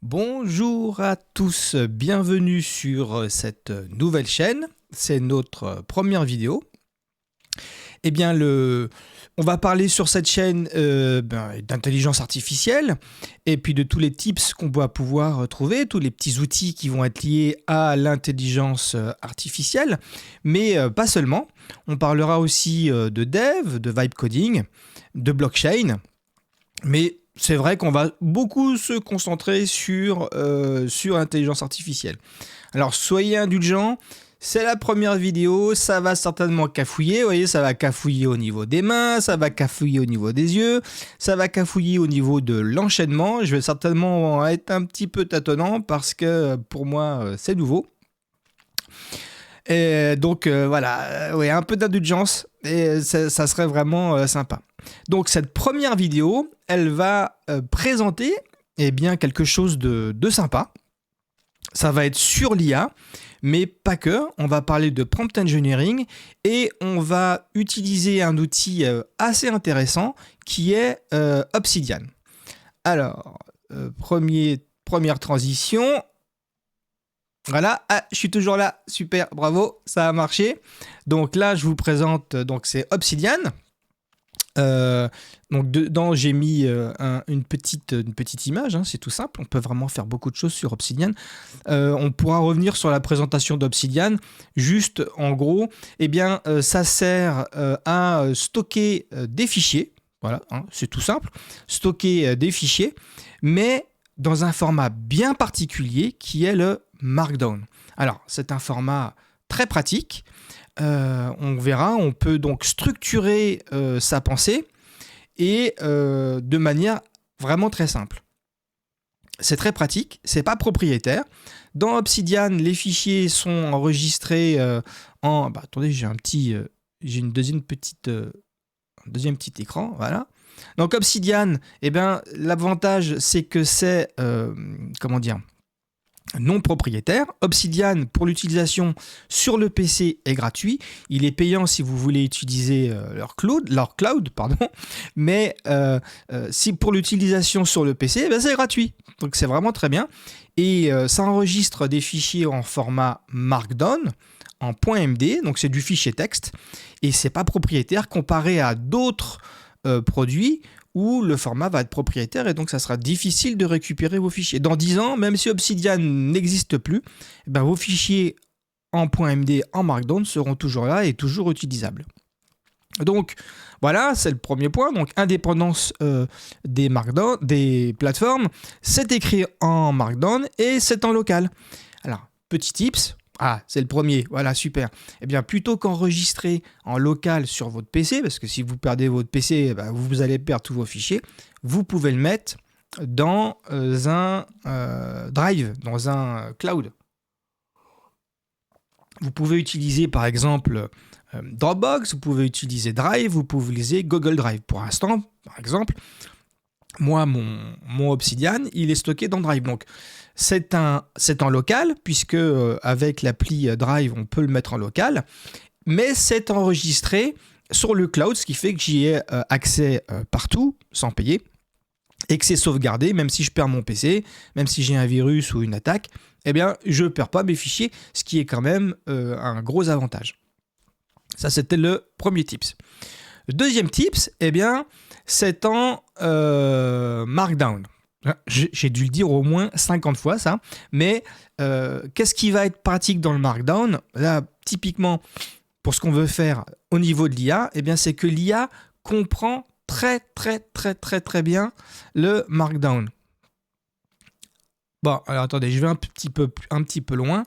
Bonjour à tous, bienvenue sur cette nouvelle chaîne, c'est notre première vidéo. Eh bien, on va parler sur cette chaîne d'intelligence artificielle et puis de tous les tips qu'on va pouvoir trouver, tous les petits outils qui vont être liés à l'intelligence artificielle, mais pas seulement. On parlera aussi de dev, de vibe coding, de blockchain, mais c'est vrai qu'on va beaucoup se concentrer sur l'intelligence artificielle. Alors soyez indulgents, c'est la première vidéo, ça va certainement cafouiller, vous voyez, ça va cafouiller au niveau des mains, ça va cafouiller au niveau des yeux, ça va cafouiller au niveau de l'enchaînement. Je vais certainement être un petit peu tâtonnant parce que pour moi c'est nouveau. Et donc voilà, ouais, un peu d'indulgence et ça serait vraiment sympa. Donc cette première vidéo, elle va présenter quelque chose de sympa. Ça va être sur l'IA, mais pas que. On va parler de prompt engineering et on va utiliser un outil assez intéressant qui est Obsidian. Alors, première transition. Voilà, je suis toujours là, super, bravo, ça a marché. Donc là, je vous présente, c'est Obsidian. Donc dedans j'ai mis une petite image, hein, c'est tout simple, on peut vraiment faire beaucoup de choses sur Obsidian. On pourra revenir sur la présentation d'Obsidian. Juste en gros, ça sert à stocker des fichiers, voilà, hein, c'est tout simple, stocker des fichiers, mais dans un format bien particulier qui est le Markdown. Alors c'est un format très pratique. On verra, on peut donc structurer sa pensée et de manière vraiment très simple. C'est très pratique, c'est pas propriétaire. Dans Obsidian, les fichiers sont enregistrés en... attendez, j'ai un deuxième petit écran, voilà. Donc Obsidian, l'avantage c'est que c'est non propriétaire. Obsidian, pour l'utilisation sur le PC, est gratuit. Il est payant si vous voulez utiliser leur cloud, mais si pour l'utilisation sur le PC, c'est gratuit. Donc c'est vraiment très bien. Et ça enregistre des fichiers en format Markdown, en .md, donc c'est du fichier texte, et c'est pas propriétaire comparé à d'autres produits où le format va être propriétaire et donc ça sera difficile de récupérer vos fichiers. Dans 10 ans, même si Obsidian n'existe plus, vos fichiers en .md, en Markdown seront toujours là et toujours utilisables. Donc voilà, c'est le premier point. Donc indépendance des plateformes, c'est écrit en Markdown et c'est en local. Alors, petit tips. Ah, c'est le premier, voilà, super. Plutôt qu'enregistrer en local sur votre PC, parce que si vous perdez votre PC, vous allez perdre tous vos fichiers, vous pouvez le mettre dans un drive, dans un cloud. Vous pouvez utiliser par exemple Dropbox, vous pouvez utiliser Drive, vous pouvez utiliser Google Drive. Pour l'instant, par exemple, moi, mon Obsidian, il est stocké dans Drive. Donc, c'est en local, puisque avec l'appli Drive, on peut le mettre en local, mais c'est enregistré sur le cloud, ce qui fait que j'y ai accès partout, sans payer, et que c'est sauvegardé, même si je perds mon PC, même si j'ai un virus ou une attaque, je ne perds pas mes fichiers, ce qui est quand même un gros avantage. Ça, c'était le premier tips. Le deuxième tips, c'est en Markdown. J'ai dû le dire au moins 50 fois, ça. Mais qu'est-ce qui va être pratique dans le Markdown? Là, typiquement, pour ce qu'on veut faire au niveau de l'IA, c'est que l'IA comprend très bien le Markdown. Bon, alors attendez, je vais un petit peu loin.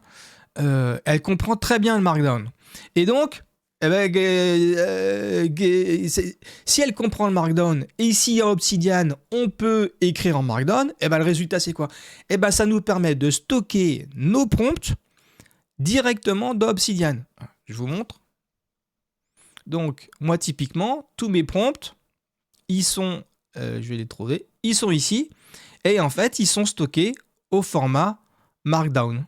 Elle comprend très bien le Markdown. Et donc, si elle comprend le Markdown et ici en Obsidian on peut écrire en Markdown, le résultat c'est quoi? Ça nous permet de stocker nos prompts directement dans Obsidian. Je vous montre. Donc moi typiquement, tous mes prompts, ils sont, je vais les trouver, ils sont ici et en fait ils sont stockés au format Markdown.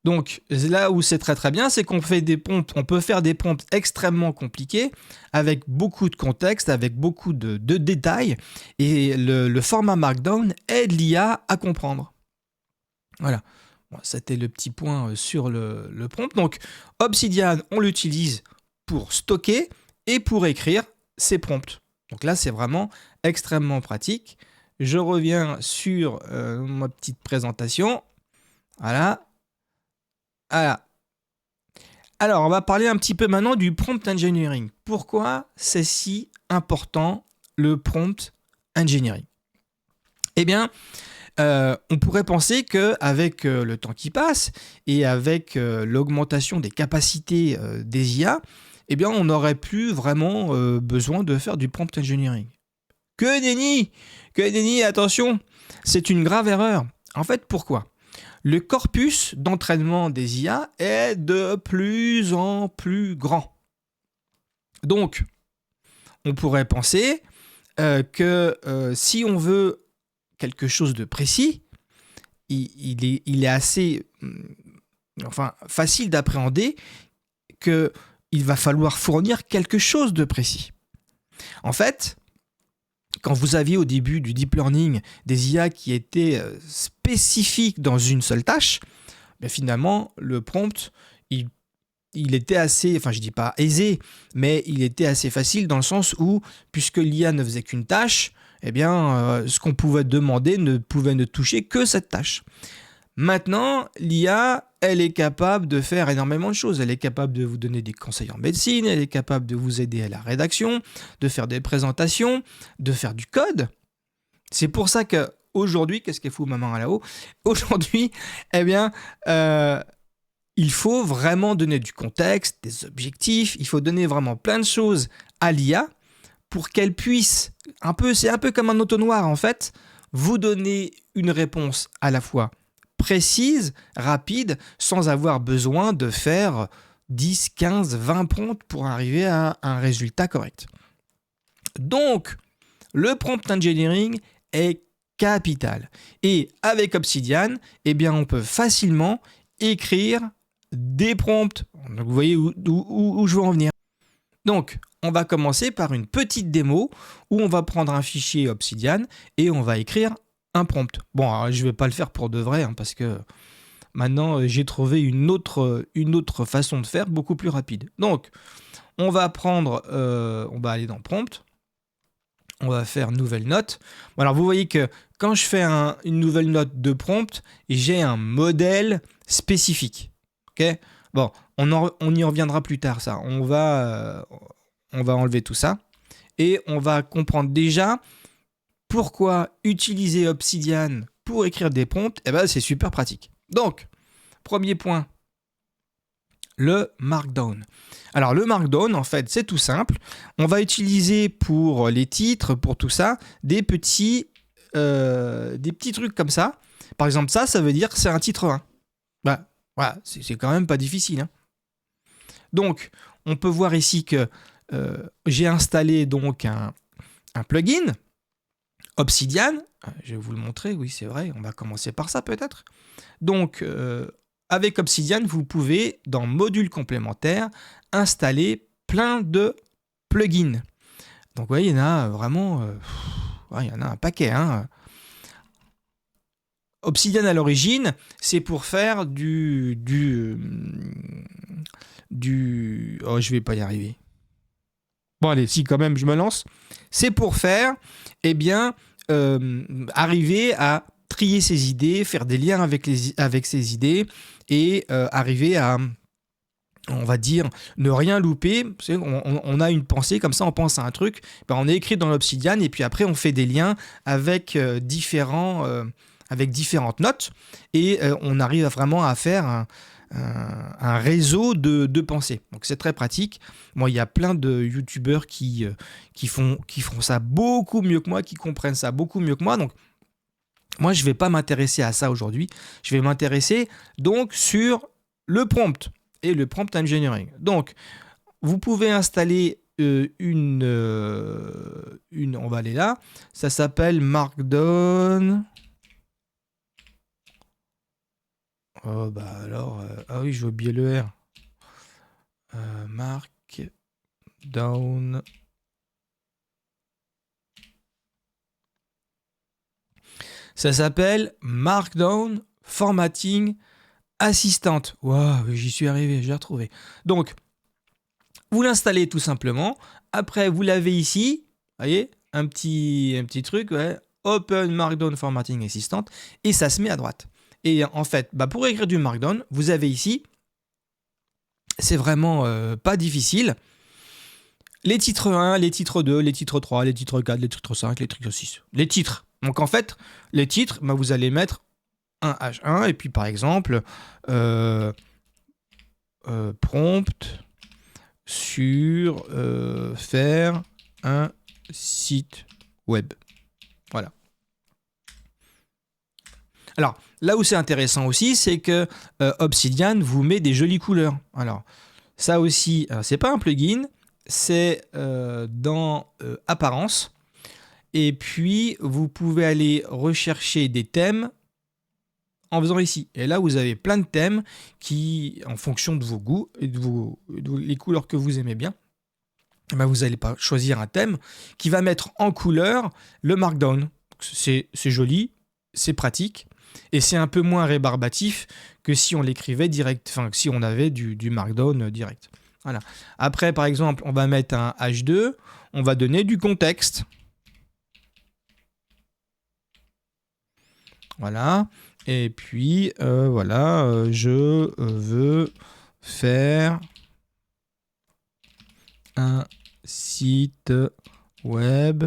Donc là où c'est très très bien, c'est qu'on fait des prompts, on peut faire des prompts extrêmement compliqués avec beaucoup de contexte, avec beaucoup de détails, et le format Markdown aide l'IA à comprendre. Voilà. Bon, c'était le petit point sur le prompt. Donc Obsidian, on l'utilise pour stocker et pour écrire ses prompts. Donc là, c'est vraiment extrêmement pratique. Je reviens sur ma petite présentation. Voilà. Voilà. Alors, on va parler un petit peu maintenant du prompt engineering. Pourquoi c'est si important le prompt engineering? Eh bien, on pourrait penser qu'avec le temps qui passe et avec l'augmentation des capacités des IA, eh bien, on n'aurait plus vraiment besoin de faire du prompt engineering. Que nenni! Que nenni, attention! C'est une grave erreur. En fait, pourquoi? Le corpus d'entraînement des IA est de plus en plus grand. Donc, on pourrait penser que si on veut quelque chose de précis, il est assez facile d'appréhender qu'il va falloir fournir quelque chose de précis. En fait, quand vous aviez au début du deep learning des IA qui étaient spécifiques dans une seule tâche, ben finalement, le prompt, il était assez, enfin je dis pas aisé, mais il était assez facile dans le sens où, puisque l'IA ne faisait qu'une tâche, eh bien, ce qu'on pouvait demander ne pouvait ne toucher que cette tâche. Maintenant, l'IA, elle est capable de faire énormément de choses. Elle est capable de vous donner des conseils en médecine, elle est capable de vous aider à la rédaction, de faire des présentations, de faire du code. C'est pour ça qu'aujourd'hui, qu'est-ce qu'elle fout maman là-haut? Aujourd'hui, eh bien, il faut vraiment donner du contexte, des objectifs, il faut donner vraiment plein de choses à l'IA pour qu'elle puisse, c'est un peu comme un entonnoir en fait, vous donner une réponse à la fois précise, rapide, sans avoir besoin de faire 10, 15, 20 prompts pour arriver à un résultat correct. Donc, le prompt engineering est capital. Et avec Obsidian, eh bien, on peut facilement écrire des prompts. Donc, vous voyez où je veux en venir. Donc, on va commencer par une petite démo où on va prendre un fichier Obsidian et on va écrire un prompt. Bon, alors, je ne vais pas le faire pour de vrai parce que maintenant, j'ai trouvé une autre façon de faire beaucoup plus rapide. Donc, on va aller dans prompt. On va faire nouvelle note. Bon, alors, vous voyez que quand je fais une nouvelle note de prompt, j'ai un modèle spécifique. Ok ? Bon, on y reviendra plus tard, ça. On va enlever tout ça. Et on va comprendre déjà pourquoi utiliser Obsidian pour écrire des prompts. Eh ben, c'est super pratique. Donc, premier point, le Markdown. Alors, le Markdown, en fait, c'est tout simple. On va utiliser pour les titres, pour tout ça, des petits trucs comme ça. Par exemple, ça veut dire que c'est un titre 1. Bah, voilà, c'est quand même pas difficile. Hein. Donc, on peut voir ici que j'ai installé donc un plugin, Obsidian. Je vais vous le montrer, oui, c'est vrai. On va commencer par ça peut-être. Donc, avec Obsidian, vous pouvez, dans Modules complémentaires, installer plein de plugins. Donc, vous voyez, il y en a vraiment... il y en a un paquet. Hein. Obsidian, à l'origine, c'est pour faire du... Oh, je vais pas y arriver. Bon, allez, si, quand même, je me lance. C'est pour faire, eh bien, arriver à trier ses idées, faire des liens avec ses idées et arriver à, on va dire, ne rien louper. On a une pensée, comme ça, on pense à un truc, ben, on est écrit dans l'Obsidian et puis après, on fait des liens avec différentes notes et on arrive vraiment à faire un réseau de pensées. Donc c'est très pratique. Moi, il y a plein de youtubeurs qui font ça beaucoup mieux que moi, qui comprennent ça beaucoup mieux que moi. Donc moi, je ne vais pas m'intéresser à ça aujourd'hui. Je vais m'intéresser donc sur le prompt et le prompt engineering. Donc, vous pouvez installer on va aller là. Ça s'appelle Markdown. Oh, bah alors, ah oui, j'ai oublié le R. Markdown. Ça s'appelle Markdown Formatting Assistant. Waouh, j'y suis arrivé, j'ai retrouvé. Donc, vous l'installez tout simplement. Après, vous l'avez ici. Vous voyez, un petit truc, ouais. Open Markdown Formatting Assistant. Et ça se met à droite. Et en fait, bah pour écrire du Markdown, vous avez ici, c'est vraiment pas difficile, les titres 1, les titres 2, les titres 3, les titres 4, les titres 5, les titres 6. Les titres. Donc en fait, les titres, bah, vous allez mettre un H1 et puis par exemple, prompt sur faire un site web. Voilà. Alors, là où c'est intéressant aussi, c'est que Obsidian vous met des jolies couleurs. Alors, ça aussi, c'est pas un plugin, c'est dans Apparence. Et puis, vous pouvez aller rechercher des thèmes en faisant ici. Et là, vous avez plein de thèmes qui, en fonction de vos goûts et les couleurs que vous aimez bien, ben vous allez pas choisir un thème qui va mettre en couleur le Markdown. C'est joli, c'est pratique. Et c'est un peu moins rébarbatif que si on l'écrivait direct, enfin si on avait du Markdown direct. Voilà. Après, par exemple, on va mettre un H2, on va donner du contexte. Voilà. Et puis, voilà, je veux faire un site web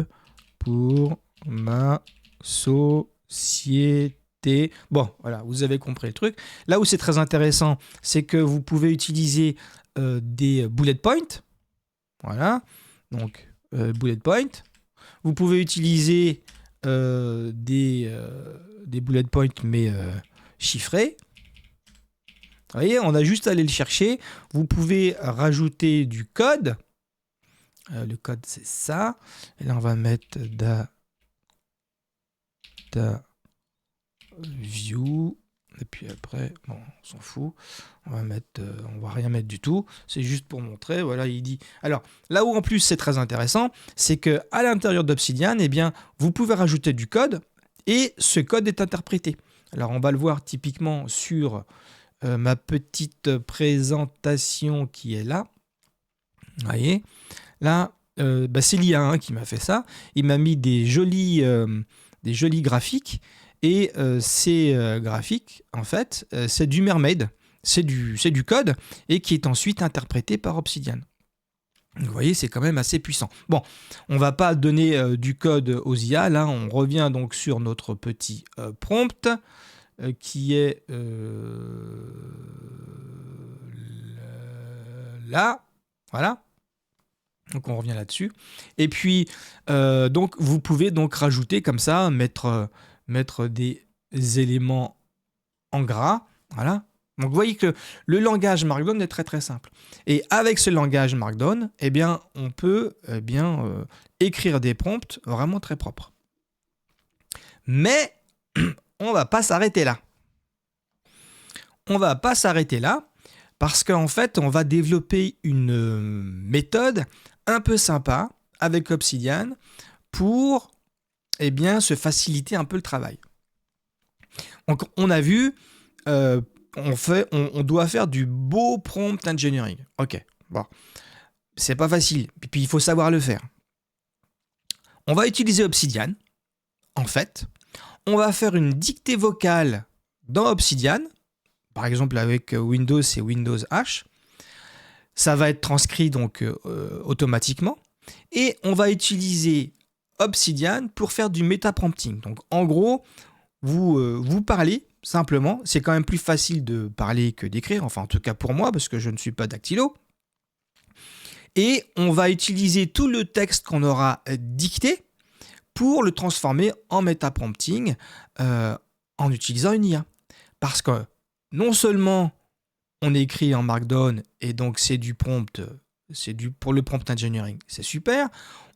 pour ma société. Bon, voilà, vous avez compris le truc. Là où c'est très intéressant, c'est que vous pouvez utiliser des bullet points. Voilà, donc bullet points. Vous pouvez utiliser des bullet points, mais chiffrés. Vous voyez, on a juste à aller le chercher. Vous pouvez rajouter du code. Le code, c'est ça. Et là, on va mettre data view. Et puis après, bon, on s'en fout. On va rien mettre du tout. C'est juste pour montrer. Voilà, il dit. Alors, là où en plus c'est très intéressant, c'est que à l'intérieur d'Obsidian, eh bien, vous pouvez rajouter du code et ce code est interprété. Alors, on va le voir typiquement sur ma petite présentation qui est là. Vous voyez, là, c'est l'IA qui m'a fait ça. Il m'a mis des jolis graphiques. Et ces graphiques, en fait, c'est du Mermaid. C'est du code et qui est ensuite interprété par Obsidian. Vous voyez, c'est quand même assez puissant. Bon, on ne va pas donner du code aux IA. Là, on revient donc sur notre petit prompt qui est là. Voilà. Donc on revient là-dessus. Et puis, donc vous pouvez donc rajouter comme ça, mettre des éléments en gras. Voilà. Donc vous voyez que le langage Markdown est très très simple. Et avec ce langage Markdown, eh bien, on peut écrire des prompts vraiment très propres. Mais on ne va pas s'arrêter là. On ne va pas s'arrêter là parce qu'en fait, on va développer une méthode un peu sympa avec Obsidian pour se faciliter un peu le travail. Donc, on a vu, on doit faire du beau prompt engineering. Ok, bon, c'est pas facile. Et puis, il faut savoir le faire. On va utiliser Obsidian. En fait, on va faire une dictée vocale dans Obsidian, par exemple avec Windows et Windows H. Ça va être transcrit donc automatiquement. Et on va utiliser Obsidian pour faire du metaprompting. Donc en gros, vous parlez simplement. C'est quand même plus facile de parler que d'écrire. Enfin en tout cas pour moi, parce que je ne suis pas dactylo. Et on va utiliser tout le texte qu'on aura dicté pour le transformer en metaprompting en utilisant une IA. Parce que non seulement on écrit en Markdown et donc c'est du prompt, pour le prompt engineering, c'est super.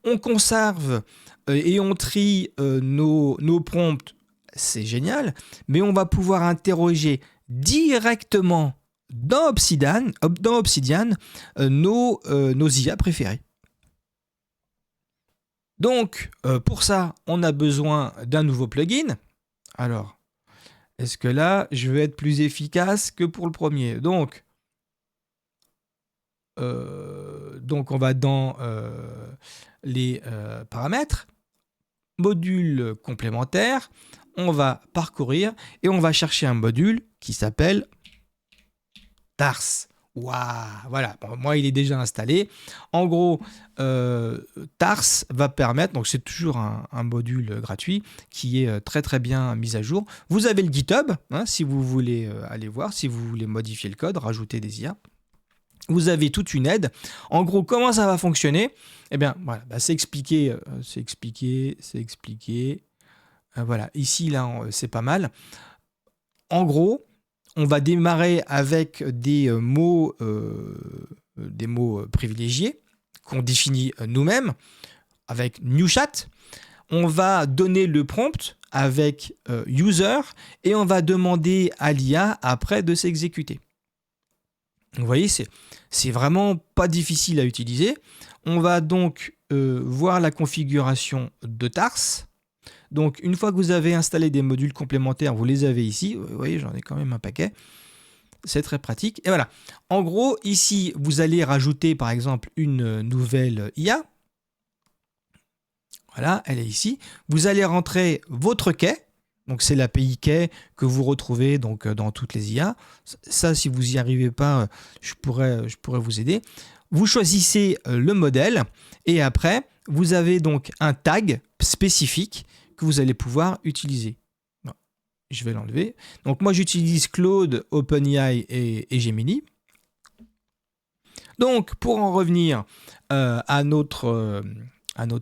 On conserve et on trie nos prompts, c'est génial. Mais on va pouvoir interroger directement dans Obsidian, nos IA préférés. Donc, pour ça, on a besoin d'un nouveau plugin. Alors, est-ce que là, je vais être plus efficace que pour le premier? Donc on va dans les paramètres, module complémentaire, on va parcourir et on va chercher un module qui s'appelle Tars. Waouh, voilà, bon, moi il est déjà installé. En gros, Tars va permettre, donc c'est toujours un module gratuit qui est très très bien mis à jour. Vous avez le GitHub, hein, si vous voulez aller voir, si vous voulez modifier le code, rajouter des IA. Vous avez toute une aide. En gros, comment ça va fonctionner? Eh bien, voilà, c'est expliqué, voilà, ici, là, c'est pas mal. En gros, on va démarrer avec des mots privilégiés qu'on définit nous-mêmes avec NewChat. On va donner le prompt avec user et on va demander à l'IA après de s'exécuter. Vous voyez, c'est vraiment pas difficile à utiliser. On va donc voir la configuration de Tars. Donc, une fois que vous avez installé des modules complémentaires, vous les avez ici. Vous voyez, j'en ai quand même un paquet. C'est très pratique. Et voilà. En gros, ici, vous allez rajouter, par exemple, une nouvelle IA. Voilà, elle est ici. Vous allez rentrer votre quai. Donc, c'est l'API quai que vous retrouvez donc, dans toutes les IA. Ça, si vous n'y arrivez pas, je pourrais vous aider. Vous choisissez le modèle et après, vous avez donc un tag spécifique que vous allez pouvoir utiliser. Bon, je vais l'enlever. Donc moi, j'utilise Claude, OpenAI et Gemini. Donc, pour en revenir à notre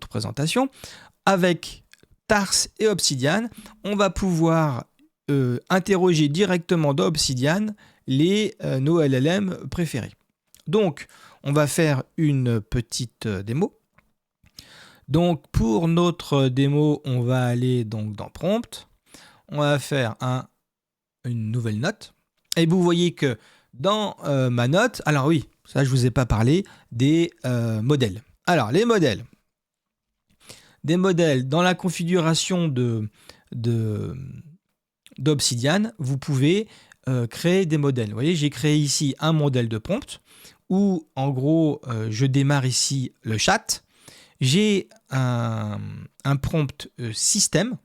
présentation, avec Tars et Obsidian, on va pouvoir interroger directement dans Obsidian nos LLM préférés. Donc, on va faire une petite démo. Donc, pour notre démo, on va aller donc dans Prompt. On va faire une nouvelle note. Et vous voyez que dans ma note, alors oui, ça je ne vous ai pas parlé des modèles. Alors, les modèles. Des modèles dans la configuration d'Obsidian, vous pouvez créer des modèles. Vous voyez, j'ai créé ici un modèle de prompt où, en gros, je démarre ici le chat. J'ai un prompt système.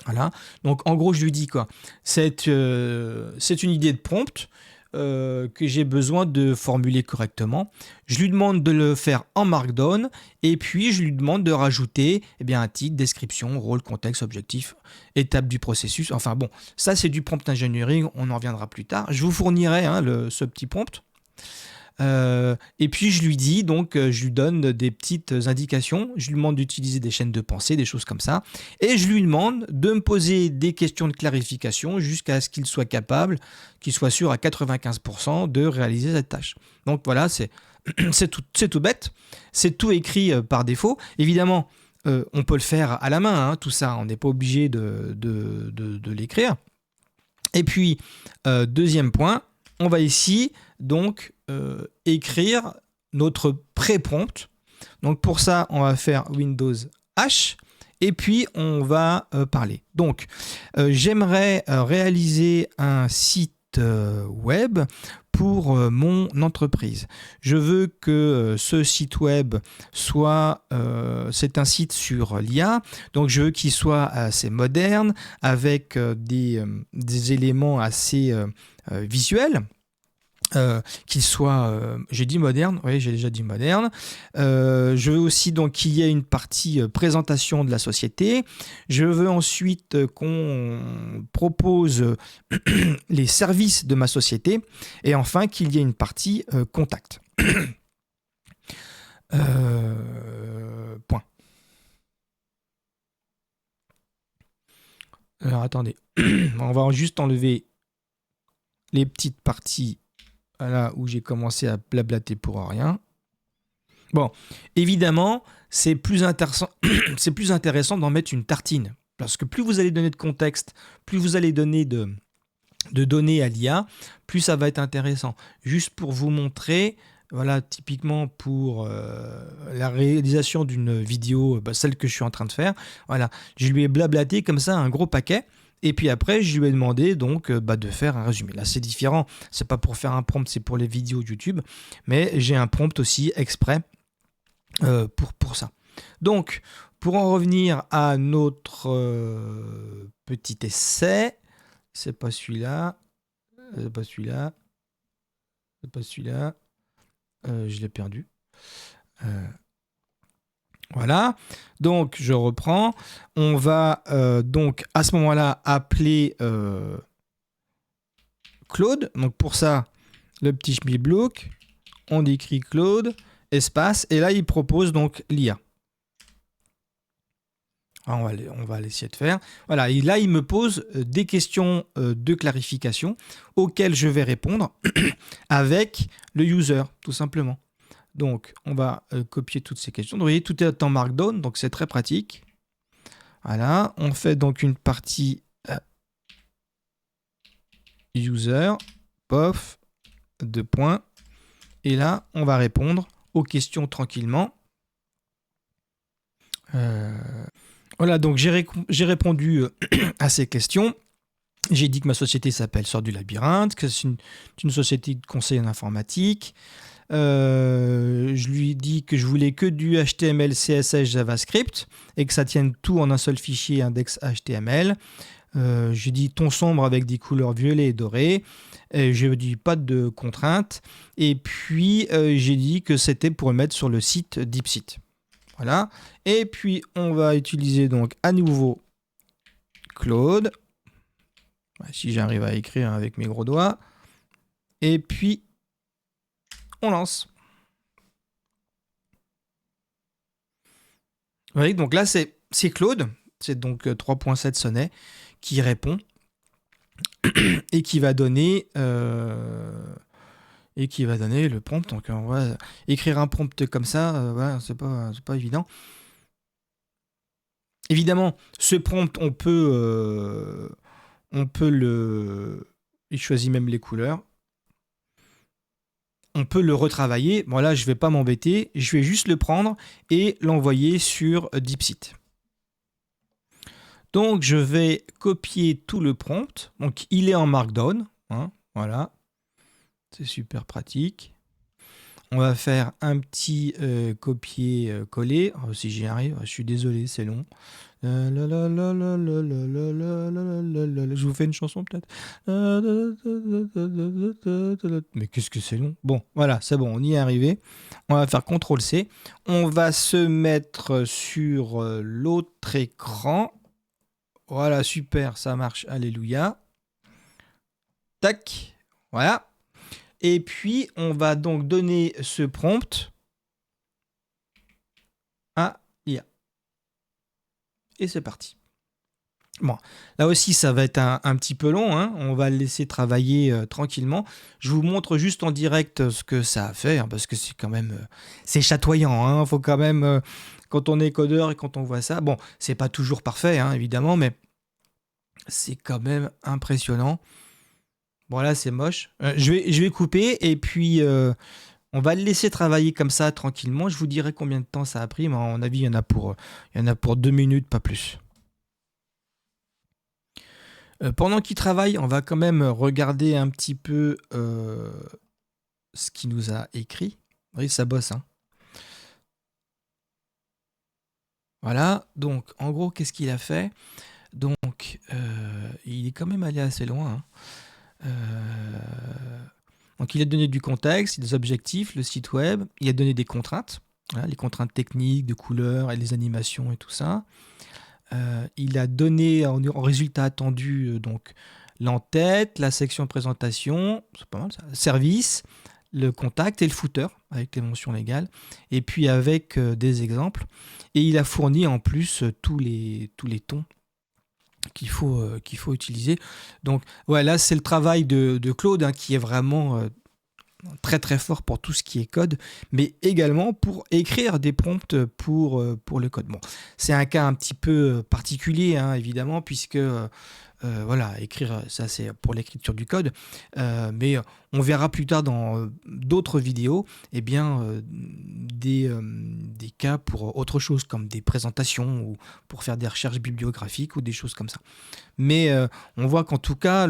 Voilà. Donc, en gros, je lui dis quoi? C'est une idée de prompt que j'ai besoin de formuler correctement. Je lui demande de le faire en Markdown et puis je lui demande de rajouter un titre, description, rôle, contexte, objectif, étape du processus. Enfin bon, ça c'est du prompt engineering, on en reviendra plus tard. Je vous fournirai ce petit prompt. Et puis je lui dis, donc je lui donne des petites indications, je lui demande d'utiliser des chaînes de pensée, des choses comme ça, et je lui demande de me poser des questions de clarification jusqu'à ce qu'il soit capable, qu'il soit sûr à 95% de réaliser cette tâche. Donc voilà, c'est tout bête, c'est tout écrit par défaut. Évidemment, on peut le faire à la main, tout ça, on n'est pas obligé de l'écrire. Et puis, deuxième point, on va ici donc écrire notre pré-prompt. Donc pour ça, on va faire Windows H et puis on va parler. Donc, j'aimerais réaliser un site web pour mon entreprise. Je veux que ce site web soit, c'est un site sur l'IA, donc je veux qu'il soit assez moderne, avec des éléments assez visuels. Qu'il soit, j'ai dit moderne, oui j'ai déjà dit moderne. Je veux aussi donc qu'il y ait une partie présentation de la société. Je veux ensuite qu'on propose les services de ma société et enfin qu'il y ait une partie contact. Point. Alors attendez, on va juste enlever les petites parties là où j'ai commencé à blablater pour rien. Bon, évidemment, c'est plus intéressant d'en mettre une tartine. Parce que plus vous allez donner de contexte, plus vous allez donner de donner à l'IA, plus ça va être intéressant. Juste pour vous montrer, voilà, typiquement pour la réalisation d'une vidéo, celle que je suis en train de faire, voilà, je lui ai blablaté comme ça un gros paquet. Et puis après, je lui ai demandé donc de faire un résumé. Là, c'est différent. C'est pas pour faire un prompt, c'est pour les vidéos YouTube. Mais j'ai un prompt aussi exprès pour ça. Donc, pour en revenir à notre petit essai, c'est pas celui-là, c'est pas celui-là, c'est pas celui-là, je l'ai perdu. Voilà, donc je reprends. On va donc à ce moment-là appeler Claude. Donc pour ça, le petit schmilblick, on écrit Claude, espace, et là il propose donc l'IA. On va essayer de faire. Voilà, et là il me pose des questions de clarification auxquelles je vais répondre avec le user, tout simplement. Donc, on va copier toutes ces questions. Donc, vous voyez, tout est en Markdown, donc c'est très pratique. Voilà, on fait donc une partie user, pof, 2 points. Et là, on va répondre aux questions tranquillement. Voilà, donc j'ai répondu à ces questions. J'ai dit que ma société s'appelle Sort du Labyrinthe, que c'est une société de conseil en informatique. Je lui ai dit que je voulais que du HTML, CSS, JavaScript et que ça tienne tout en un seul fichier index HTML. J'ai dit ton sombre avec des couleurs violet et doré. Je lui ai dit pas de contraintes. Et puis j'ai dit que c'était pour le mettre sur le site DeepSeek. Voilà. Et puis on va utiliser donc à nouveau Claude. Si j'arrive à écrire avec mes gros doigts. Et puis on lance. Vous voyez, donc là, c'est Claude, c'est donc 3.7 sonnet, qui répond et qui va donner le prompt. Donc on va écrire un prompt comme ça, voilà, c'est pas évident. Évidemment, ce prompt, on peut il choisit même les couleurs. On peut le retravailler. Bon, là, je ne vais pas m'embêter. Je vais juste le prendre et l'envoyer sur DeepSeek. Donc, je vais copier tout le prompt. Donc, il est en Markdown. Hein, voilà. C'est super pratique. On va faire un petit copier-coller. Oh, si j'y arrive, je suis désolé, c'est long. Je vous fais une chanson peut-être. Mais qu'est-ce que c'est long. Bon, voilà, c'est bon, on y est arrivé. On va faire CTRL-C. On va se mettre sur l'autre écran. Voilà, super, ça marche. Alléluia. Tac, voilà. Et puis, on va donc donner ce prompt à l'IA. Et c'est parti. Bon, là aussi, ça va être un petit peu long. Hein. On va le laisser travailler tranquillement. Je vous montre juste en direct ce que ça a fait, hein, parce que c'est quand même... c'est chatoyant. Hein. Faut quand même... quand on est codeur et quand on voit ça... Bon, c'est pas toujours parfait, hein, évidemment, mais c'est quand même impressionnant. Bon, là, c'est moche. Je vais couper et puis... on va le laisser travailler comme ça tranquillement. Je vous dirai combien de temps ça a pris, mais à mon avis, il y en a pour 2 minutes, pas plus. Pendant qu'il travaille, on va quand même regarder un petit peu ce qu'il nous a écrit. Vous voyez, ça bosse. Hein. Voilà, donc en gros, qu'est-ce qu'il a fait? Donc, il est quand même allé assez loin. Hein. Donc il a donné du contexte, des objectifs, le site web, il a donné des contraintes, voilà, les contraintes techniques, de couleurs et les animations et tout ça. Il a donné en résultat attendu donc l'entête, la section présentation, c'est pas mal ça, service, le contact et le footer avec les mentions légales, et puis avec des exemples. Et il a fourni en plus tous les tons qu'il faut utiliser. Donc voilà, c'est le travail de Claude hein, qui est vraiment très très fort pour tout ce qui est code, mais également pour écrire des prompts pour le code. Bon, c'est un cas un petit peu particulier, hein, évidemment, puisque voilà, écrire, ça c'est pour l'écriture du code, mais on verra plus tard dans d'autres vidéos, eh bien, des cas pour autre chose, comme des présentations ou pour faire des recherches bibliographiques ou des choses comme ça. Mais on voit qu'en tout cas,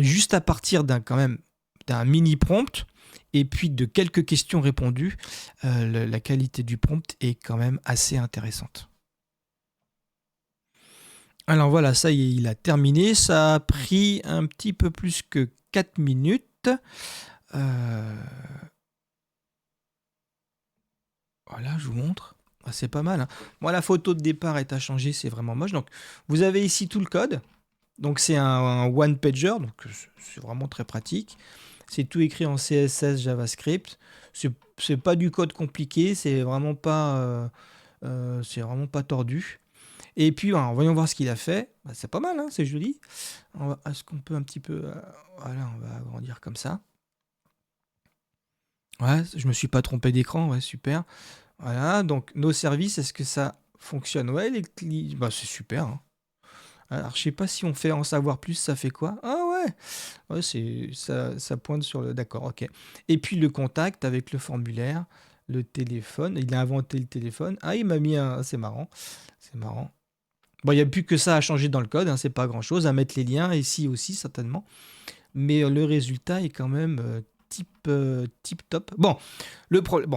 juste à partir quand même d'un mini prompt, et puis de quelques questions répondues, la qualité du prompt est quand même assez intéressante. Alors voilà, ça y est, il a terminé. Ça a pris un petit peu plus que 4 minutes. Voilà, je vous montre. Ah, c'est pas mal, hein. Moi, la photo de départ est à changer, c'est vraiment moche. Donc, vous avez ici tout le code. Donc, c'est un one-pager, donc c'est vraiment très pratique. C'est tout écrit en CSS, JavaScript. C'est pas du code compliqué, c'est vraiment pas tordu. Et puis, alors, voyons voir ce qu'il a fait. Bah, c'est pas mal, hein, c'est joli. Est-ce qu'on peut un petit peu... voilà, on va agrandir comme ça. Ouais, je me suis pas trompé d'écran, ouais, super. Voilà, donc nos services, est-ce que ça fonctionne? Ouais, bah, c'est super, hein. Alors, je sais pas si on fait en savoir plus, ça fait quoi? Ah ouais, ouais, ça pointe sur le... D'accord, ok. Et puis le contact avec le formulaire, le téléphone. Il a inventé le téléphone. Ah, il m'a mis un... C'est marrant, c'est marrant. Bon, il n'y a plus que ça à changer dans le code, hein, c'est pas grand-chose, à mettre les liens, ici aussi certainement. Mais le résultat est quand même tip top. Bon,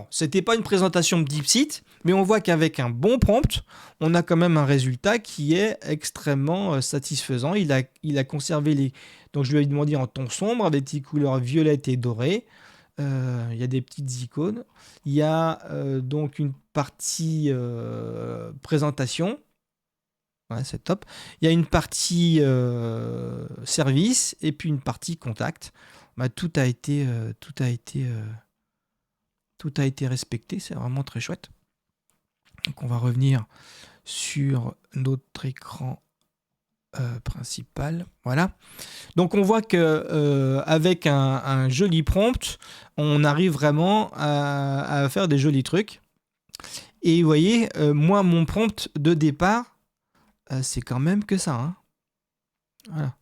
c'était pas une présentation de DeepSeek, mais on voit qu'avec un bon prompt, on a quand même un résultat qui est extrêmement satisfaisant. Il a conservé les... Donc je lui ai demandé en ton sombre, avec des couleurs violettes et dorées. Il y a des petites icônes. Il y a donc une partie présentation. Ouais, c'est top. Il y a une partie service et puis une partie contact. Bah, tout a été respecté. C'est vraiment très chouette. Donc on va revenir sur notre écran principal. Voilà. Donc on voit que avec un joli prompt, on arrive vraiment à faire des jolis trucs. Et vous voyez, moi mon prompt de départ, c'est quand même que ça, hein. Voilà.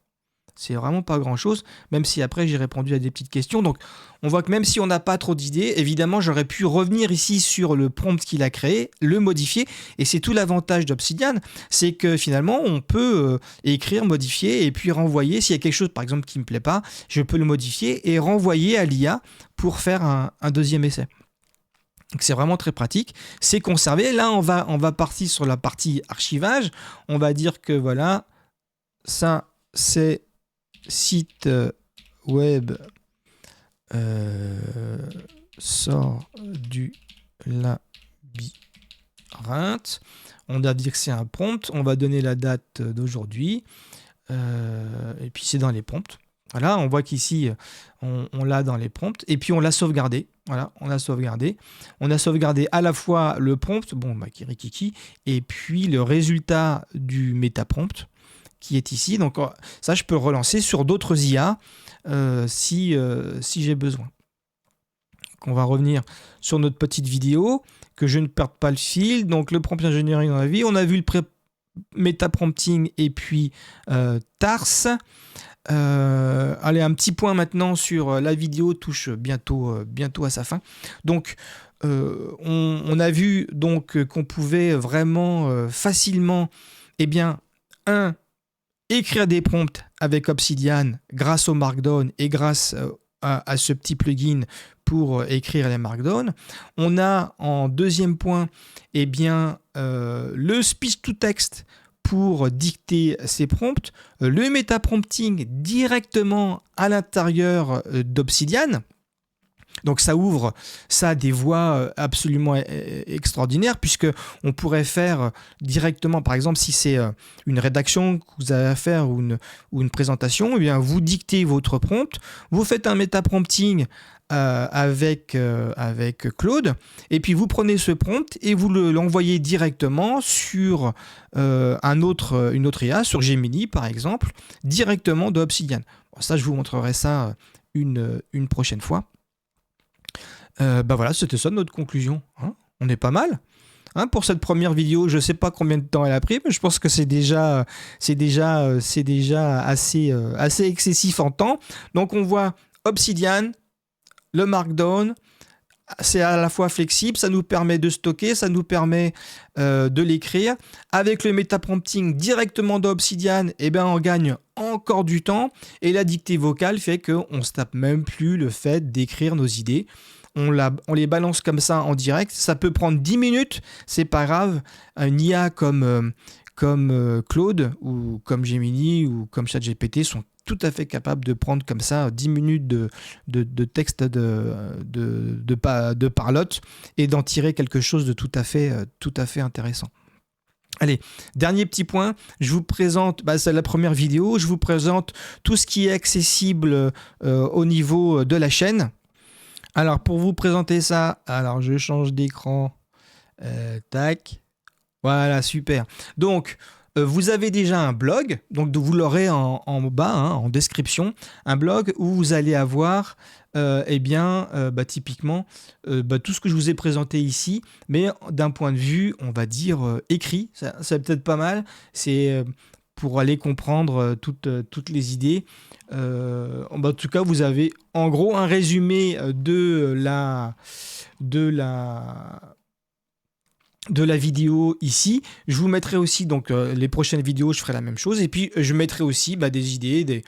C'est vraiment pas grand chose, même si après j'ai répondu à des petites questions. Donc on voit que même si on n'a pas trop d'idées, évidemment j'aurais pu revenir ici sur le prompt qu'il a créé, le modifier, et c'est tout l'avantage d'Obsidian, c'est que finalement on peut écrire, modifier, et puis renvoyer. S'il y a quelque chose par exemple qui me plaît pas, je peux le modifier et renvoyer à l'IA pour faire un deuxième essai. Donc c'est vraiment très pratique, c'est conservé. Là on va partir sur la partie archivage. On va dire que voilà, ça c'est site web sort du labyrinthe. On va dire que c'est un prompt. On va donner la date d'aujourd'hui. Et puis c'est dans les prompts. Voilà, on voit qu'ici, on l'a dans les prompts. Et puis on l'a sauvegardé. Voilà, on l'a sauvegardé. On a sauvegardé à la fois le prompt, bon, bah, kirikiki, et puis le résultat du métaprompt qui est ici. Donc ça, je peux relancer sur d'autres IA si j'ai besoin. Donc, on va revenir sur notre petite vidéo, que je ne perde pas le fil. Donc le prompt engineering dans la vie. On a vu le métaprompting et puis TARS. Allez, un petit point maintenant sur la vidéo, touche bientôt à sa fin. Donc on a vu donc qu'on pouvait vraiment facilement, eh bien, écrire des prompts avec Obsidian grâce au Markdown et grâce à ce petit plugin pour écrire les Markdown. On a en deuxième point, eh bien, le speech-to-text pour dicter ces prompts, le métaprompting directement à l'intérieur d'Obsidian. Donc ça ouvre ça à des voies absolument extraordinaires, puisque on pourrait faire directement, par exemple, si c'est une rédaction que vous avez à faire ou une présentation, eh bien vous dictez votre prompt, vous faites un métaprompting avec Claude, et puis vous prenez ce prompt et vous l'envoyez directement sur une autre IA, sur Gemini par exemple, directement de Obsidian. Bon, ça, je vous montrerai ça une prochaine fois. Bah voilà, c'était ça notre conclusion, hein. On est pas mal. Hein, pour cette première vidéo, je ne sais pas combien de temps elle a pris, mais je pense que c'est déjà assez excessif en temps. Donc on voit Obsidian, le Markdown. C'est à la fois flexible, ça nous permet de stocker, ça nous permet de l'écrire. Avec le métaprompting directement d'Obsidian, eh ben, on gagne encore du temps. Et la dictée vocale fait qu'on ne se tape même plus le fait d'écrire nos idées. On les balance comme ça en direct. Ça peut prendre 10 minutes, c'est pas grave. Un IA comme Claude ou comme Gemini ou comme ChatGPT sont tout à fait capable de prendre comme ça 10 minutes de texte de parlotte et d'en tirer quelque chose de tout à fait intéressant. Allez, dernier petit point, je vous présente, c'est la première vidéo, je vous présente tout ce qui est accessible au niveau de la chaîne. Alors pour vous présenter ça, alors je change d'écran, tac, voilà, super. Donc, vous avez déjà un blog, donc vous l'aurez en bas, hein, en description, un blog où vous allez avoir typiquement tout ce que je vous ai présenté ici, mais d'un point de vue, on va dire, écrit. Ça peut-être pas mal, c'est pour aller comprendre toutes les idées. En tout cas, vous avez en gros un résumé de la vidéo ici. Je vous mettrai aussi, donc les prochaines vidéos, je ferai la même chose. Et puis, je mettrai aussi des idées, des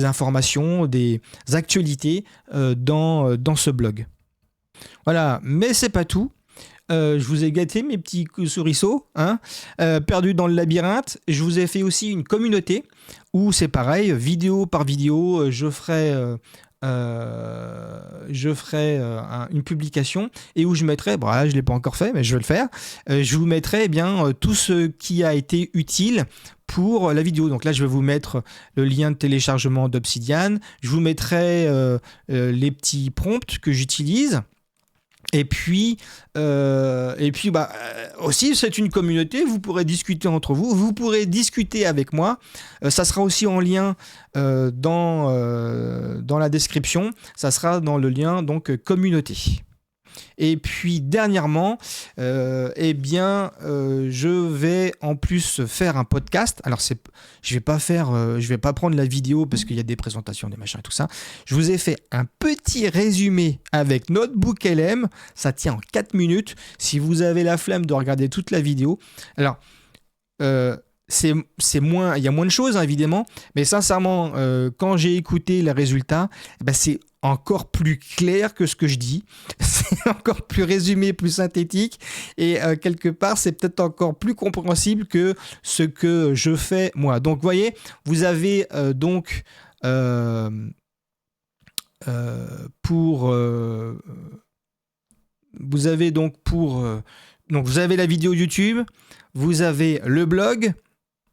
informations, des actualités dans ce blog. Voilà, mais c'est pas tout. Je vous ai gâté mes petits souriceaux, hein, perdus dans le labyrinthe. Je vous ai fait aussi une communauté où c'est pareil, vidéo par vidéo, je ferai une publication et où je mettrai, je ne l'ai pas encore fait, mais je vais le faire, je vous mettrai tout ce qui a été utile pour la vidéo. Donc là, je vais vous mettre le lien de téléchargement d'Obsidian, je vous mettrai les petits prompts que j'utilise. Et puis aussi, c'est une communauté, vous pourrez discuter entre vous, vous pourrez discuter avec moi. Ça sera aussi en lien dans la description, ça sera dans le lien donc communauté. Et puis dernièrement, je vais en plus faire un podcast. Alors je vais pas prendre la vidéo parce qu'il y a des présentations, des machins et tout ça. Je vous ai fait un petit résumé avec Notebook-LM. Ça tient en 4 minutes. Si vous avez la flemme de regarder toute la vidéo, alors c'est moins, il y a moins de choses hein, évidemment, mais sincèrement, quand j'ai écouté les résultats, c'est encore plus clair que ce que je dis, c'est encore plus résumé, plus synthétique, et quelque part, c'est peut-être encore plus compréhensible que ce que je fais moi. Donc, vous voyez, vous avez donc vous avez la vidéo YouTube, vous avez le blog,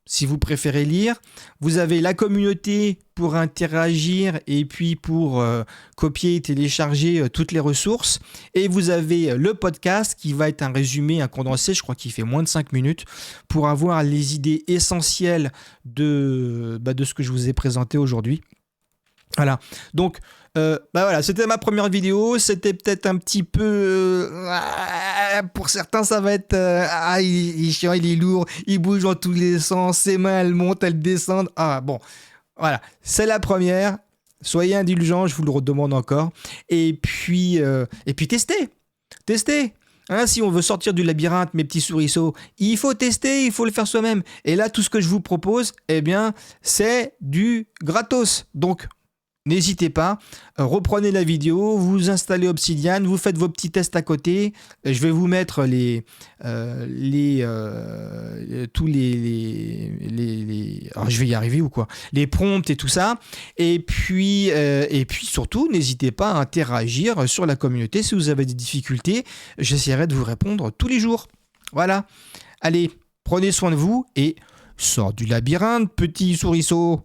si vous préférez lire, vous avez la communauté pour interagir et puis pour copier et télécharger toutes les ressources, et vous avez le podcast qui va être un résumé, un condensé, je crois qu'il fait moins de 5 minutes, pour avoir les idées essentielles de ce que je vous ai présenté aujourd'hui. Voilà, donc voilà, c'était ma première vidéo, c'était peut-être un petit peu... pour certains, ça va être... il est chiant, il est lourd, il bouge dans tous les sens, ses mains, elles montent, elles descendent. Ah bon, voilà, c'est la première. Soyez indulgents, je vous le redemande encore. Et puis testez. Hein, si on veut sortir du labyrinthe, mes petits souriceaux, il faut tester, il faut le faire soi-même. Et là, tout ce que je vous propose, c'est du gratos. Donc, n'hésitez pas, reprenez la vidéo, vous installez Obsidian, vous faites vos petits tests à côté. Je vais vous mettre alors je vais y arriver ou quoi, les prompts et tout ça. Et puis surtout, n'hésitez pas à interagir sur la communauté si vous avez des difficultés. J'essaierai de vous répondre tous les jours. Voilà. Allez, prenez soin de vous et sors du labyrinthe, petit souriceau.